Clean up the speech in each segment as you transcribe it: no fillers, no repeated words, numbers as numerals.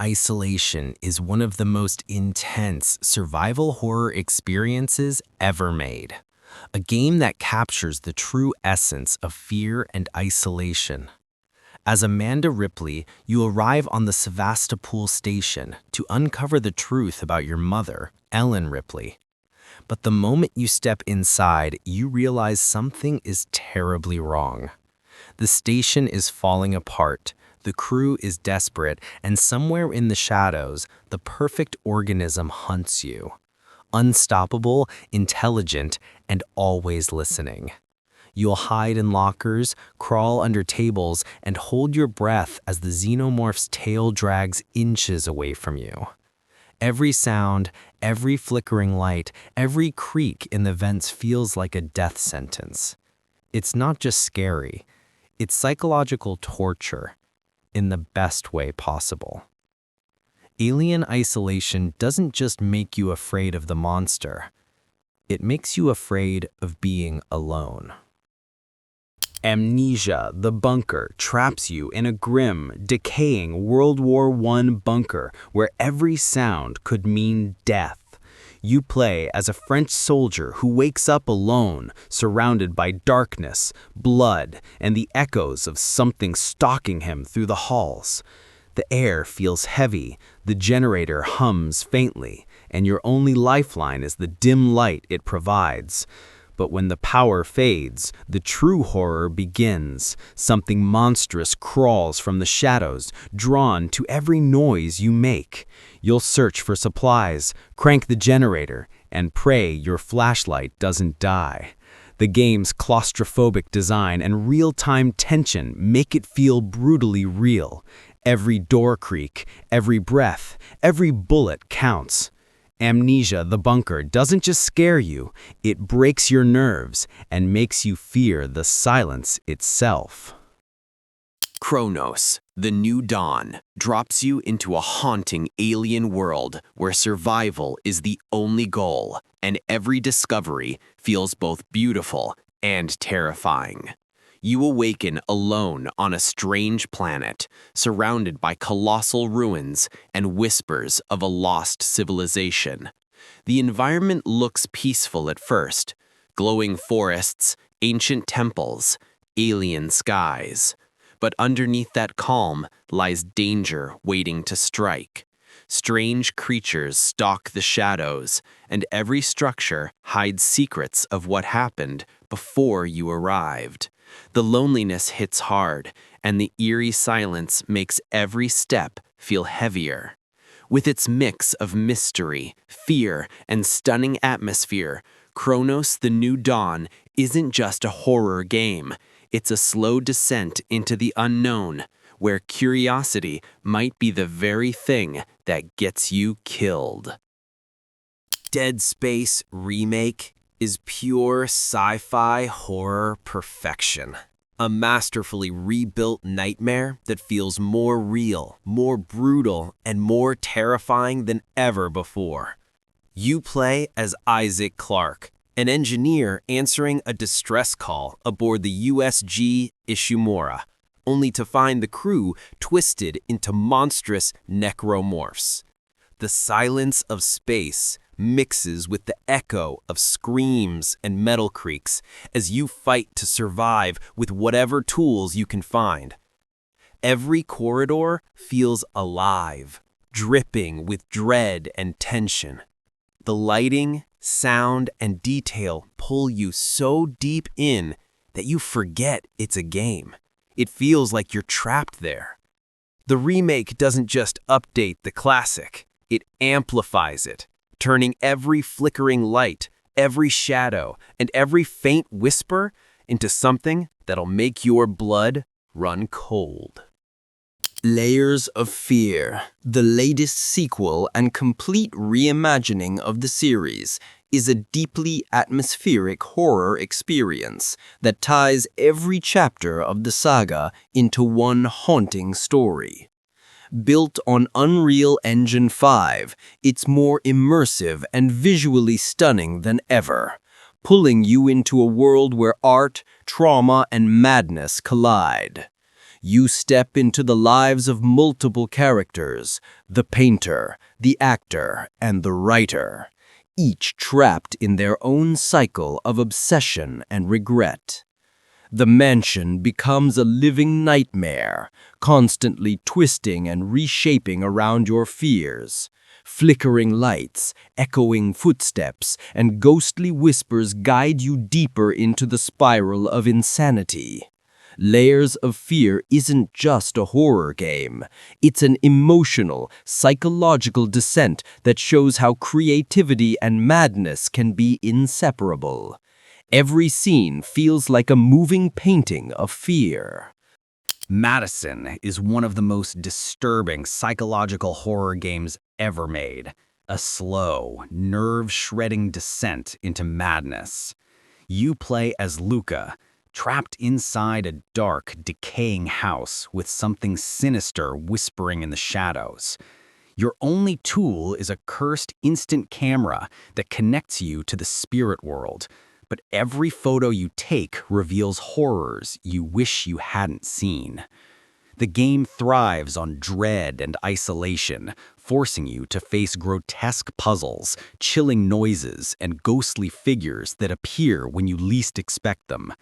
Isolation is one of the most intense survival horror experiences ever made. A game that captures the true essence of fear and isolation. As Amanda Ripley, you arrive on the Sevastopol station to uncover the truth about your mother, Ellen Ripley. But the moment you step inside, you realize something is terribly wrong. The station is falling apart, the crew is desperate, and somewhere in the shadows, the perfect organism hunts you. Unstoppable, intelligent, and always listening. You'll hide in lockers, crawl under tables, and hold your breath as the xenomorph's tail drags inches away from you. Every sound, every flickering light, every creak in the vents feels like a death sentence. It's not just scary, it's psychological torture, in the best way possible. Alien Isolation doesn't just make you afraid of the monster, it makes you afraid of being alone. Amnesia The Bunker traps you in a grim, decaying World War I bunker where every sound could mean death. You play as a French soldier who wakes up alone, surrounded by darkness, blood, and the echoes of something stalking him through the halls. The air feels heavy, the generator hums faintly, and your only lifeline is the dim light it provides. But when the power fades, the true horror begins. Something monstrous crawls from the shadows, drawn to every noise you make. You'll search for supplies, crank the generator, and pray your flashlight doesn't die. The game's claustrophobic design and real-time tension make it feel brutally real. Every door creak, every breath, every bullet counts. Amnesia The Bunker doesn't just scare you, it breaks your nerves and makes you fear the silence itself. Cronos The New Dawn drops you into a haunting alien world where survival is the only goal, and every discovery feels both beautiful and terrifying. You awaken alone on a strange planet, surrounded by colossal ruins and whispers of a lost civilization. The environment looks peaceful at first, glowing forests, ancient temples, alien skies. But underneath that calm lies danger waiting to strike. Strange creatures stalk the shadows, and every structure hides secrets of what happened before you arrived. The loneliness hits hard, and the eerie silence makes every step feel heavier. With its mix of mystery, fear, and stunning atmosphere, Cronos The New Dawn isn't just a horror game. It's a slow descent into the unknown, where curiosity might be the very thing that gets you killed. Dead Space Remake is pure sci-fi horror perfection. A masterfully rebuilt nightmare that feels more real, more brutal, and more terrifying than ever before. You play as Isaac Clarke, an engineer answering a distress call aboard the USG Ishimura, only to find the crew twisted into monstrous necromorphs. The silence of space mixes with the echo of screams and metal creaks as you fight to survive with whatever tools you can find. Every corridor feels alive, dripping with dread and tension. The lighting, sound, and detail pull you so deep in that you forget it's a game. It feels like you're trapped there. The remake doesn't just update the classic, it amplifies it, turning every flickering light, every shadow, and every faint whisper into something that'll make your blood run cold. Layers of Fear, the latest sequel and complete reimagining of the series, is a deeply atmospheric horror experience that ties every chapter of the saga into one haunting story. Built on Unreal Engine 5, it's more immersive and visually stunning than ever, pulling you into a world where art, trauma, and madness collide. You step into the lives of multiple characters, the painter, the actor, and the writer, each trapped in their own cycle of obsession and regret. The mansion becomes a living nightmare, constantly twisting and reshaping around your fears. Flickering lights, echoing footsteps, and ghostly whispers guide you deeper into the spiral of insanity. Layers of Fear isn't just a horror game. It's an emotional, psychological descent that shows how creativity and madness can be inseparable. Every scene feels like a moving painting of fear. MADiSON is one of the most disturbing psychological horror games ever made. A slow, nerve-shredding descent into madness. You play as Luca, trapped inside a dark, decaying house with something sinister whispering in the shadows. Your only tool is a cursed instant camera that connects you to the spirit world, but every photo you take reveals horrors you wish you hadn't seen. The game thrives on dread and isolation, forcing you to face grotesque puzzles, chilling noises, and ghostly figures that appear when you least expect them.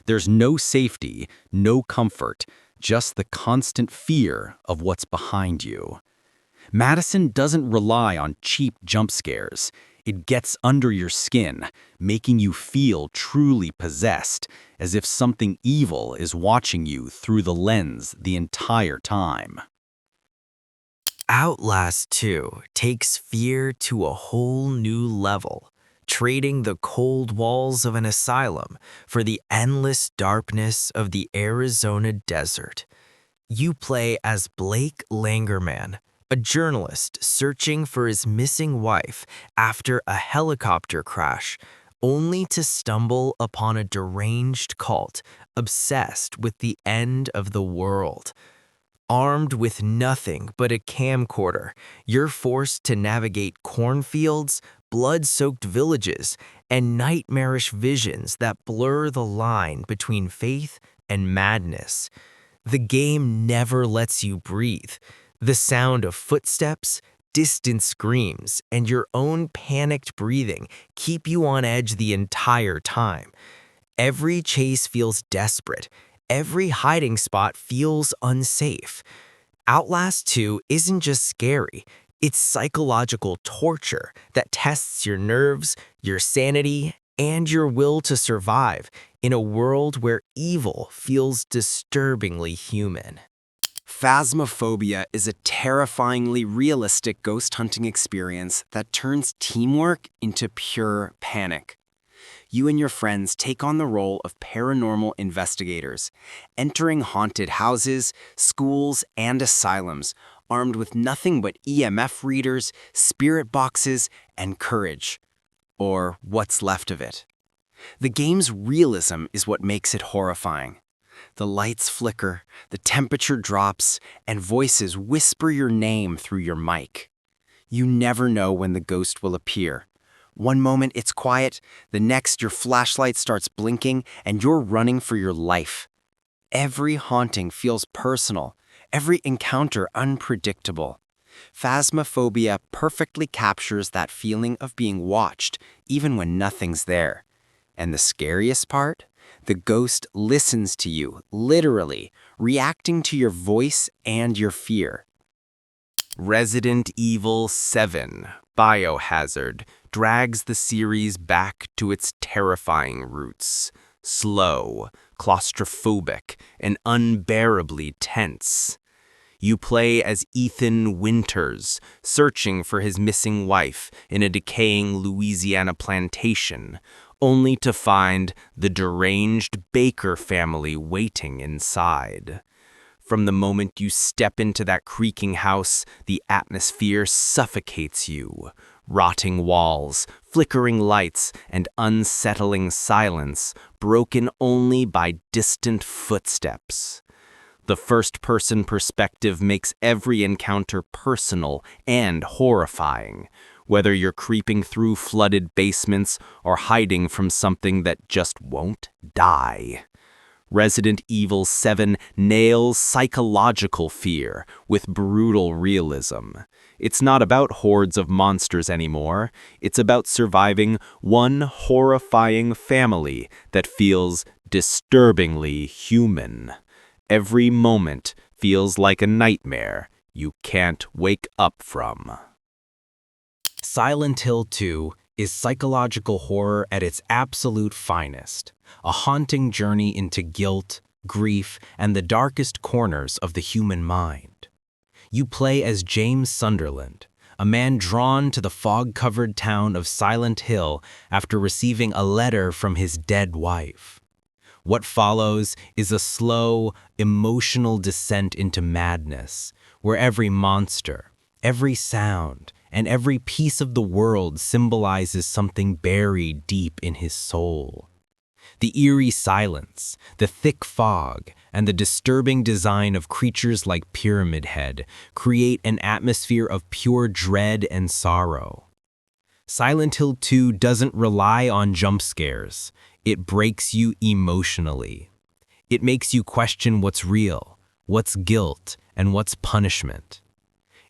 There's no safety, no comfort, just the constant fear of what's behind you. MADiSON doesn't rely on cheap jump scares. It gets under your skin, making you feel truly possessed, as if something evil is watching you through the lens the entire time. Outlast 2 takes fear to a whole new level, trading the cold walls of an asylum for the endless darkness of the Arizona desert. You play as Blake Langerman, a journalist searching for his missing wife after a helicopter crash, only to stumble upon a deranged cult obsessed with the end of the world. Armed with nothing but a camcorder, you're forced to navigate cornfields, blood-soaked villages, and nightmarish visions that blur the line between faith and madness. The game never lets you breathe. The sound of footsteps, distant screams, and your own panicked breathing keep you on edge the entire time. Every chase feels desperate. Every hiding spot feels unsafe. Outlast 2 isn't just scary. It's psychological torture that tests your nerves, your sanity, and your will to survive in a world where evil feels disturbingly human. Phasmaphobia is a terrifyingly realistic ghost hunting experience that turns teamwork into pure panic. You and your friends take on the role of paranormal investigators, entering haunted houses, schools, and asylums, armed with nothing but EMF readers, spirit boxes, and courage. Or what's left of it. The game's realism is what makes it horrifying. The lights flicker, the temperature drops, and voices whisper your name through your mic. You never know when the ghost will appear. One moment it's quiet, the next your flashlight starts blinking, and you're running for your life. Every haunting feels personal, every encounter unpredictable. Phasmaphobia perfectly captures that feeling of being watched, even when nothing's there. And the scariest part? The ghost listens to you, literally, reacting to your voice and your fear. Resident Evil 7, Biohazard, drags the series back to its terrifying roots. Slow, claustrophobic, and unbearably tense. You play as Ethan Winters, searching for his missing wife in a decaying Louisiana plantation, only to find the deranged Baker family waiting inside. From the moment you step into that creaking house, the atmosphere suffocates you. Rotting walls, flickering lights, and unsettling silence, broken only by distant footsteps. The first-person perspective makes every encounter personal and horrifying, whether you're creeping through flooded basements or hiding from something that just won't die. Resident Evil 7 nails psychological fear with brutal realism. It's not about hordes of monsters anymore. It's about surviving one horrifying family that feels disturbingly human. Every moment feels like a nightmare you can't wake up from. Silent Hill 2 is psychological horror at its absolute finest, a haunting journey into guilt, grief, and the darkest corners of the human mind. You play as James Sunderland, a man drawn to the fog-covered town of Silent Hill after receiving a letter from his dead wife. What follows is a slow, emotional descent into madness, where every monster, every sound, and every piece of the world symbolizes something buried deep in his soul. The eerie silence, the thick fog, and the disturbing design of creatures like Pyramid Head create an atmosphere of pure dread and sorrow. Silent Hill 2 doesn't rely on jump scares. It breaks you emotionally. It makes you question what's real, what's guilt, and what's punishment.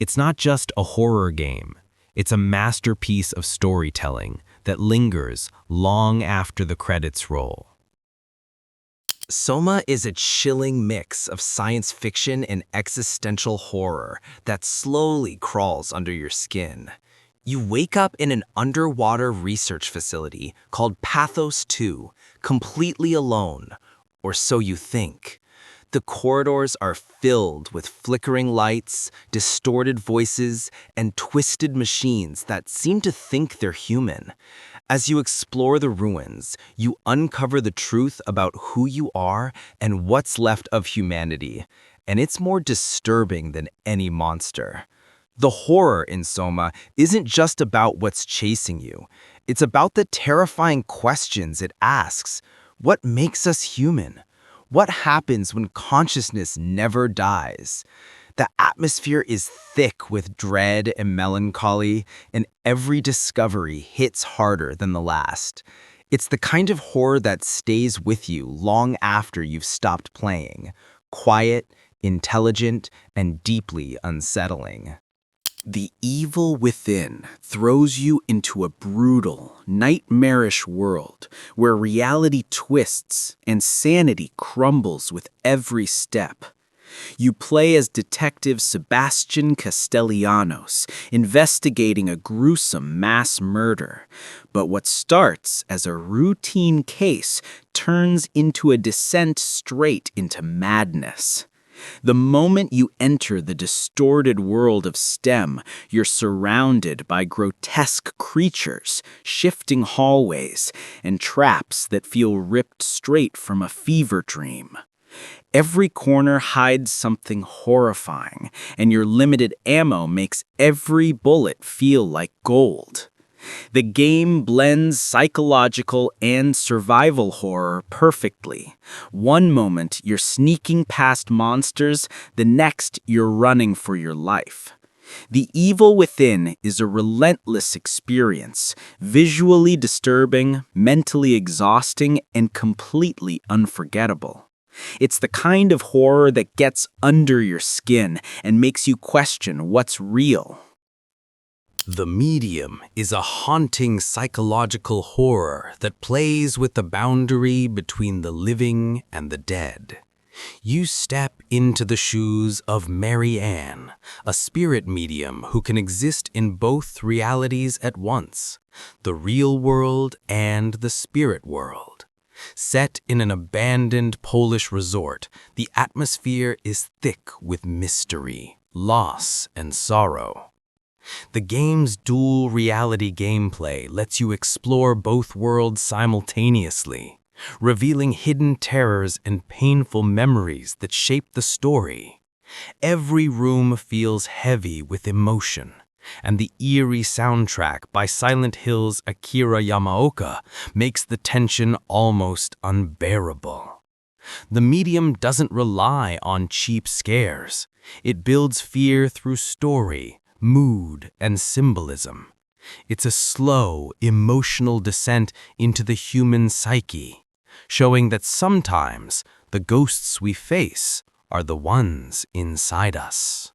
It's not just a horror game. It's a masterpiece of storytelling that lingers long after the credits roll. SOMA is a chilling mix of science fiction and existential horror that slowly crawls under your skin. You wake up in an underwater research facility called Pathos 2, completely alone, or so you think. The corridors are filled with flickering lights, distorted voices, and twisted machines that seem to think they're human. As you explore the ruins, you uncover the truth about who you are and what's left of humanity, and it's more disturbing than any monster. The horror in SOMA isn't just about what's chasing you. It's about the terrifying questions it asks. What makes us human? What happens when consciousness never dies? The atmosphere is thick with dread and melancholy, and every discovery hits harder than the last. It's the kind of horror that stays with you long after you've stopped playing. Quiet, intelligent, and deeply unsettling. The Evil Within throws you into a brutal, nightmarish world where reality twists and sanity crumbles with every step. You play as Detective Sebastian Castellanos, investigating a gruesome mass murder. But what starts as a routine case turns into a descent straight into madness. The moment you enter the distorted world of STEM, you're surrounded by grotesque creatures, shifting hallways, and traps that feel ripped straight from a fever dream. Every corner hides something horrifying, and your limited ammo makes every bullet feel like gold. The game blends psychological and survival horror perfectly. One moment, you're sneaking past monsters, the next, you're running for your life. The Evil Within is a relentless experience, visually disturbing, mentally exhausting, and completely unforgettable. It's the kind of horror that gets under your skin and makes you question what's real. The Medium is a haunting psychological horror that plays with the boundary between the living and the dead. You step into the shoes of Mary Ann, a spirit medium who can exist in both realities at once, the real world and the spirit world. Set in an abandoned Polish resort, the atmosphere is thick with mystery, loss, and sorrow. The game's dual reality gameplay lets you explore both worlds simultaneously, revealing hidden terrors and painful memories that shape the story. Every room feels heavy with emotion, and the eerie soundtrack by Silent Hill's Akira Yamaoka makes the tension almost unbearable. The Medium doesn't rely on cheap scares. It builds fear through story, mood, and symbolism. It's a slow, emotional descent into the human psyche, showing that sometimes The ghosts we face are the ones inside us.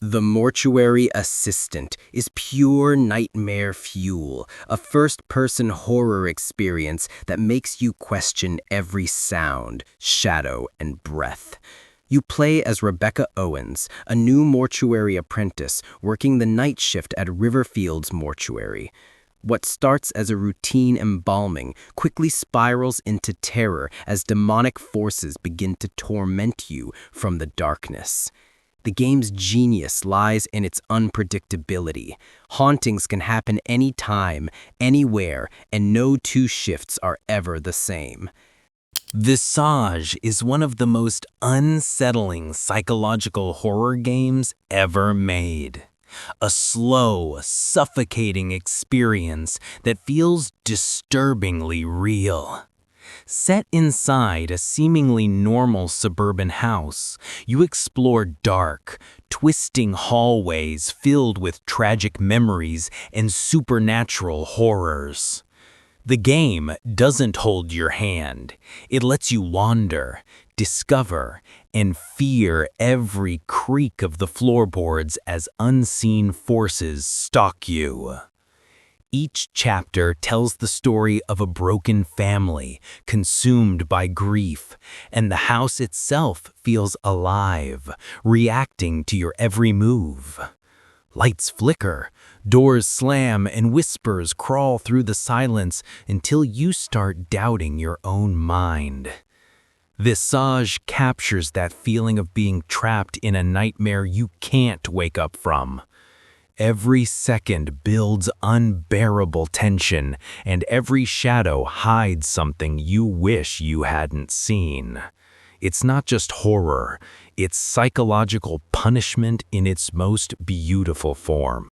The Mortuary Assistant is pure nightmare fuel, a first-person horror experience that makes you question every sound, shadow, and breath. You play as Rebecca Owens, a new mortuary apprentice working the night shift at Riverfield's mortuary. What starts as a routine embalming quickly spirals into terror as demonic forces begin to torment you from the darkness. The game's genius lies in its unpredictability. Hauntings can happen anytime, anywhere, and no two shifts are ever the same. Visage is one of the most unsettling psychological horror games ever made. A slow, suffocating experience that feels disturbingly real. Set inside a seemingly normal suburban house, you explore dark, twisting hallways filled with tragic memories and supernatural horrors. The game doesn't hold your hand. It lets you wander, discover, and fear every creak of the floorboards as unseen forces stalk you. Each chapter tells the story of a broken family consumed by grief, and the house itself feels alive, reacting to your every move. Lights flicker, doors slam, and whispers crawl through the silence until you start doubting your own mind. Visage captures that feeling of being trapped in a nightmare you can't wake up from. Every second builds unbearable tension, and every shadow hides something you wish you hadn't seen. It's not just horror, it's psychological punishment in its most beautiful form.